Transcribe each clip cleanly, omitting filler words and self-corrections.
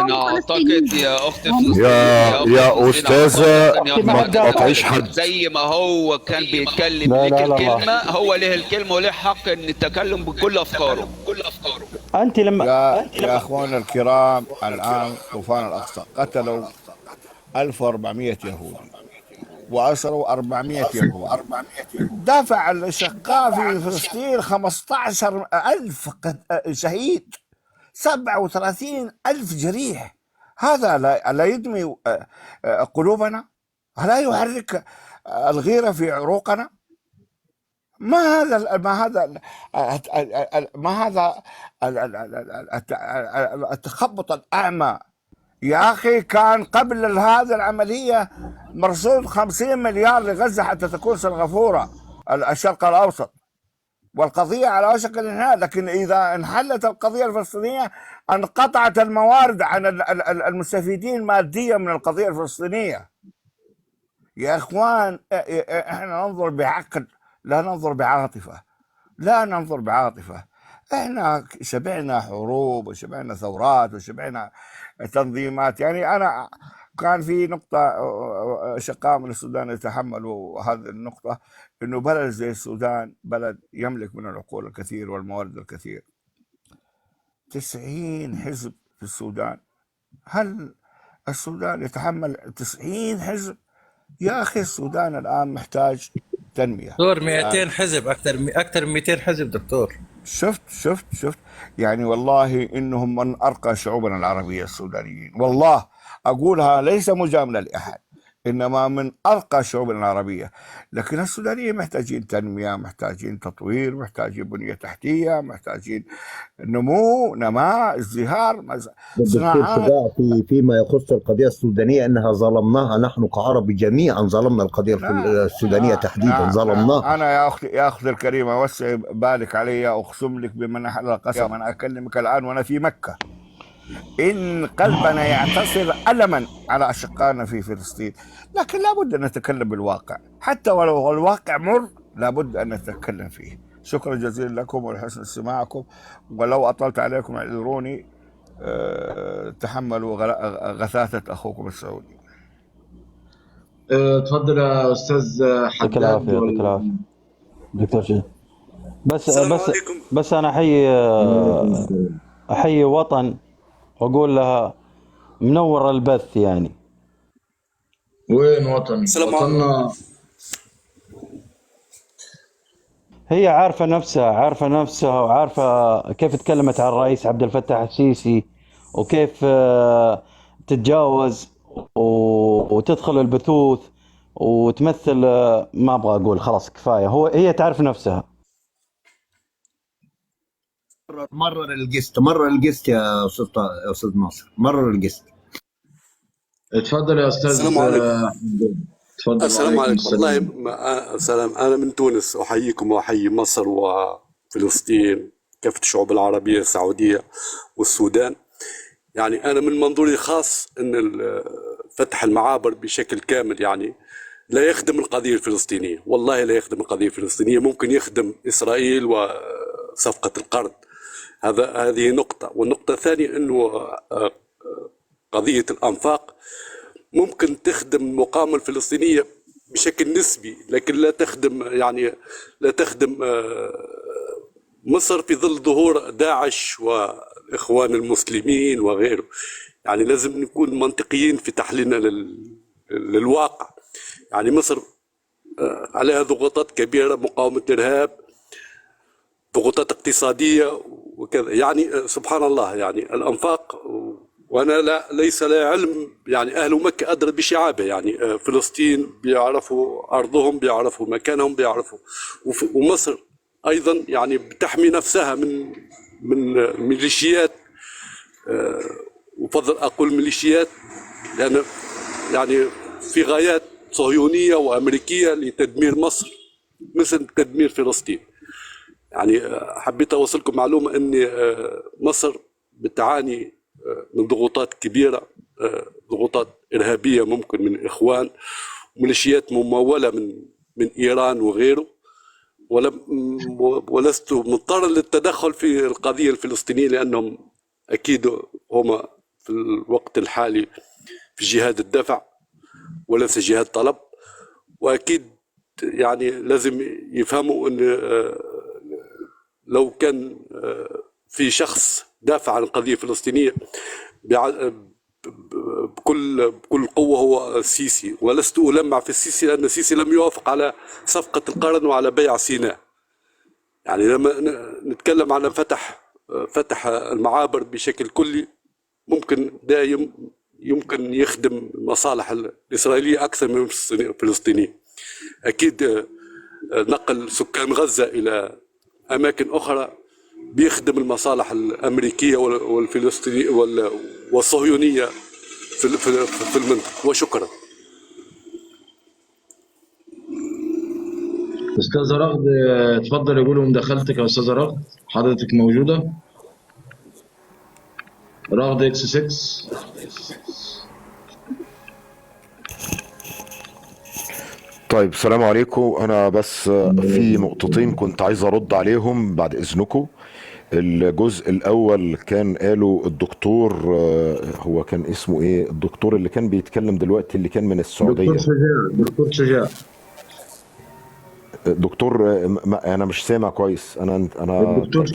أنا هم أعتقد فلسطينيين. يا أخت هم فلسطين، يا يا أخت فلسطين، أستاذة ثانية أخي واحدة ما بعد مجاهد. تقاطعيش إذنك. حد. زي ما هو كان بيتكلم لا ليك لا لا لا، الكلمة، هو له الكلمة وله حق إن التكلم بكل أفكاره. أنت لما يا اخواننا الكرام، الان طوفان الاقصى قتلوا 1400 يهودي واسروا 400 يهودي. دفع الاشقاء في فلسطين 15,000 شهيد، 37,000 جريح. هذا لا يدمي قلوبنا؟ ألا يحرك الغيرة في عروقنا؟ ما هذا التخبط الأعمى؟ يا أخي كان قبل هذه العملية مرصود 50 مليار لغزة حتى تكون سنغافورة الشرق الأوسط، والقضية على وشك الانهاء. لكن إذا انحلت القضية الفلسطينية انقطعت الموارد عن المستفيدين ماديا من القضية الفلسطينية. يا إخوان، إحنا ننظر بعقل، لا ننظر بعاطفة، لا ننظر بعاطفة. إحنا شبعنا حروب وشبعنا ثورات وشبعنا تنظيمات. يعني أنا كان في نقطة شقاء من السودان يتحملوا هذه النقطة، إنه بلد زي السودان بلد يملك من العقول الكثير والموارد الكثير. 90 حزب في السودان، هل السودان يتحمل 90 حزب؟ يا أخي السودان الآن محتاج تنمية. دكتور 200 حزب، اكثر من 200 حزب دكتور. شفت يعني والله إنهم من أرقى شعوبنا العربية السودانيين، والله أقولها ليس مجاملة لأحد، إنما من أرقى شعوبنا العربية. لكن السودانيين محتاجين تنمية، محتاجين تطوير، محتاجين بنية تحتية، محتاجين نماء، ازدهار، دكتور صناعات. شجاع، فيما يخص القضية السودانية أنها ظلمناها نحن كعرب جميعا، ظلمنا القضية السودانية تحديدا، ظلمناها. أنا يا أختي الكريمة، وسع بالك علي، أقسم لك بمن أحل القسم، أنا أكلمك الآن وأنا في مكة، إن قلبنا يعتصر ألما على أشقائنا في فلسطين. لكن لابد أن نتكلم بالواقع، حتى ولو الواقع مر لابد أن نتكلم فيه. شكرا جزيلا لكم ولحسن استماعكم، ولو أطلت عليكم اعذروني، تحملوا غثاثة أخوكم السعودي. تفضل يا استاذ يعطيك حداد. العافية، يعطيك العافية دكتور شجاع. السلام عليكم. بس أنا أحيي وطن وأقول لها منور البث. يعني وين وطني؟ السلام وطننا هي عارفة نفسها وعارفة كيف تكلمت عن الرئيس عبد الفتاح السيسي، وكيف تتجاوز وتدخل البثوث وتمثل. ما أبغى أقول، خلاص كفاية. هي تعرف نفسها. مرر القسط يا أستاذ ناصر، مرر القسط. تفضل يا استاذ السلام عليكم. حداد. تفضل. السلام وعليكم عليكم. والله السلام. سلام. أنا من تونس، أحييكم وأحيي مصر وفلسطين، كافة الشعوب العربية، السعودية والسودان. يعني أنا من منظوري خاص أن فتح المعابر بشكل كامل يعني لا يخدم القضية الفلسطينية، والله لا يخدم القضية الفلسطينية، ممكن يخدم إسرائيل وصفقة القرض. هذه نقطة. والنقطة الثانية أنه قضية الأنفاق ممكن تخدم المقاومة الفلسطينية بشكل نسبي، لكن لا تخدم مصر في ظل ظهور داعش وإخوان المسلمين وغيره. يعني لازم نكون منطقيين في تحليلنا للواقع. يعني مصر عليها ضغوطات كبيرة، مقاومة الإرهاب، ضغوطات اقتصادية وكذا. يعني سبحان الله، يعني الأنفاق، وأنا ليس لي علم، يعني أهل مكة أدرى بشعابه. يعني فلسطين بيعرفوا أرضهم، بيعرفوا مكانهم، بيعرفوا. ومصر أيضا يعني بتحمي نفسها من ميليشيات، وفضل أقول ميليشيات لأن يعني في غايات صهيونية وأمريكية لتدمير مصر مثل تدمير فلسطين. يعني حبيت أوصلكم معلومة أن مصر بتعاني من ضغوطات كبيرة، ضغوطات إرهابية ممكن من إخوان، ميليشيات ممولة من إيران وغيره. ولست مضطر للتدخل في القضية الفلسطينية، لأنهم أكيد هم في الوقت الحالي في جهاد الدفع وليس جهاد طلب. وأكيد يعني لازم يفهموا أن لو كان في شخص دافع عن القضية الفلسطينية بكل قوة هو السيسي، ولست ألمع في السيسي لأن السيسي لم يوافق على صفقة القرن وعلى بيع سيناء. يعني لما نتكلم عن فتح المعابر بشكل كلي ممكن ده يمكن يخدم المصالح الإسرائيلية أكثر من الفلسطينية. أكيد نقل سكان غزة إلى أماكن أخرى بيخدم المصالح الأمريكية والفلسطينية والصهيونية في المنطقة. وشكرا. استاذ رغد، اتفضل يقولوا مداخلتك يا استاذ رغد، حضرتك موجوده؟ رغد اكس 6. طيب السلام عليكم. انا بس في نقطتين كنت عايز ارد عليهم بعد اذنكم. الجزء الاول كان قاله الدكتور، هو كان اسمه ايه الدكتور اللي كان بيتكلم دلوقتي اللي كان من السعودية؟ دكتور شجاع. دكتور انا مش سامع كويس. انا الدكتور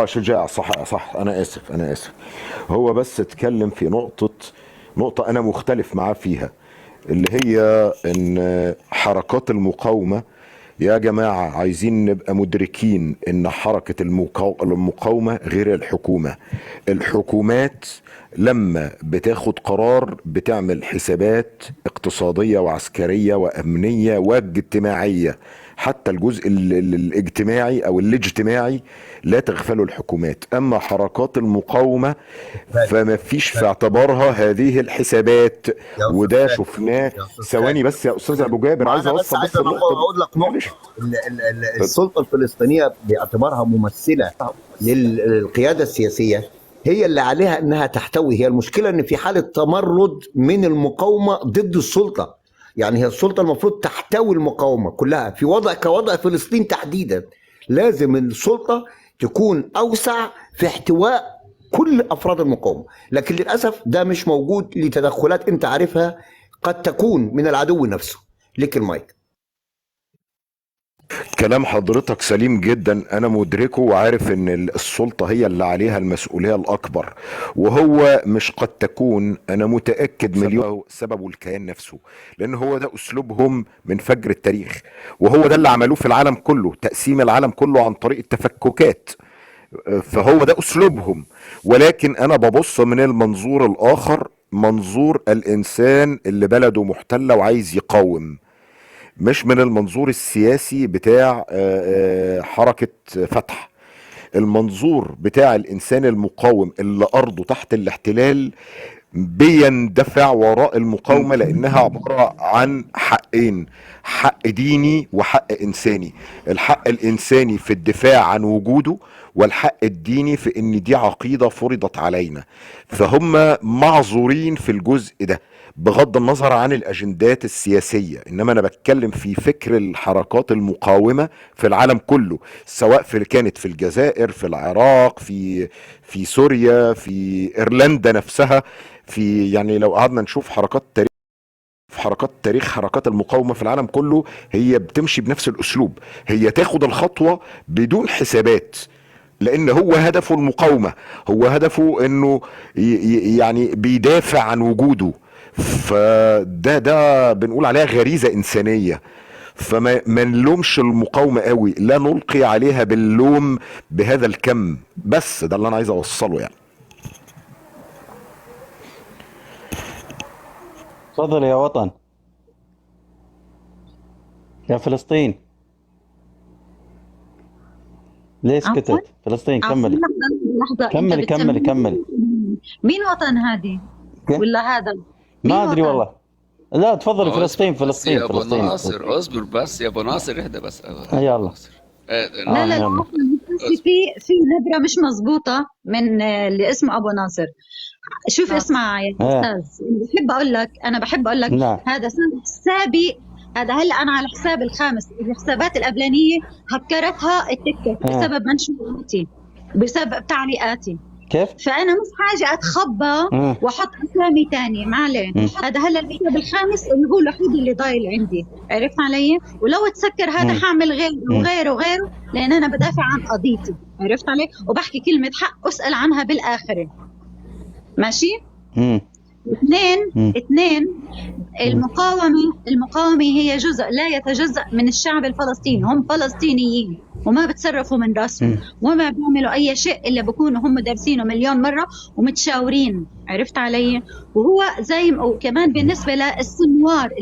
شجاع صح. انا اسف. هو بس اتكلم في نقطة انا مختلف معاه فيها، اللي هي ان حركات المقاومة يا جماعة عايزين نبقى مدركين ان حركة المقاومة غير الحكومة. الحكومات لما بتاخد قرار بتعمل حسابات اقتصادية وعسكرية وأمنية واجتماعية، حتى الجزء الاجتماعي أو الاجتماعي لا تغفله الحكومات. أما حركات المقاومة فما فيش في اعتبارها هذه الحسابات، وده شفناه. ثواني بس يا أستاذ أبو جابر، عايز أوصل بس أقول لك نقطة. السلطة الفلسطينية باعتبارها ممثلة للقيادة السياسية هي اللي عليها انها تحتوي. هي المشكله ان في حاله تمرد من المقاومه ضد السلطه، يعني هي السلطه المفروض تحتوي المقاومه كلها في كوضع فلسطين تحديدا. لازم السلطه تكون اوسع في احتواء كل افراد المقاومه، لكن للاسف ده مش موجود لتدخلات انت عارفها قد تكون من العدو نفسه. ليك المايك. كلام حضرتك سليم جدا، انا مدركه وعارف ان السلطة هي اللي عليها المسؤولية الاكبر، وهو مش قد تكون، انا متأكد مليون سببه الكيان نفسه، لان هو ده اسلوبهم من فجر التاريخ، وهو ده اللي عملوه في العالم كله، تقسيم العالم كله عن طريق التفككات، فهو ده اسلوبهم. ولكن انا ببص من المنظور الاخر، منظور الانسان اللي بلده محتلة وعايز يقاوم، مش من المنظور السياسي بتاع حركة فتح. المنظور بتاع الإنسان المقاوم اللي أرضه تحت الاحتلال بيندفع وراء المقاومة، لأنها عبارة عن حقين، حق ديني وحق إنساني. الحق الإنساني في الدفاع عن وجوده، والحق الديني في إن دي عقيدة فرضت علينا، فهم معذورين في الجزء ده بغض النظر عن الأجندات السياسية. إنما أنا بتكلم في فكر الحركات المقاومة في العالم كله، سواء كانت في الجزائر، في العراق، في سوريا، في إيرلندا نفسها، يعني لو قعدنا نشوف حركات المقاومة في العالم كله، هي بتمشي بنفس الأسلوب، هي تاخد الخطوة بدون حسابات، لأن هو هدفه المقاومة، هو هدفه إنه يعني بيدافع عن وجوده. فده بنقول عليها غريزة إنسانية، فما نلومش المقاومة قوي، لا نلقي عليها باللوم بهذا الكم. بس ده اللي أنا عايز أوصله يعني. تفضل يا وطن، يا فلسطين. ليه سكتت فلسطين؟ كملي كملي. مين وطن هذه ولا هذا؟ ما ادري والله. لا تفضل. فلسطين يا ابو ناصر اصبر بس، يا ابو ناصر اهدى بس. يلا. لا في نبرة مش مزبوطة من اللي اسمه ابو ناصر. شوف اسمع يا استاذ، بحب اقول لك لا. هذا حسابي، هذا هلا انا على حساب الخامس. الحسابات القبلانيه هكرتها التكه بسبب منشوراتي، بسبب تعليقاتي. كيف؟ فانا مش حاجه اتخبى واحط اسامي تانية، ما عليه. هذا هلا الكتاب الخامس اللي هو الوحيد اللي ضايل عندي، عرفت علي؟ ولو تسكر هذا حاعمل غيره وغيره وغيره، لان انا بدافع عن قضيتي، عرفت علي؟ وبحكي كلمه حق اسال عنها بالاخره. ماشي؟ اثنين المقاومة هي جزء لا يتجزأ من الشعب الفلسطيني، هم فلسطينيين وما بتصرفوا من راسهم وما بيعملوا أي شيء إلا بكونوا هم دارسينه مليون مرة ومتشاورين، عرفت علي؟ وهو زي وكمان بالنسبة للسنوار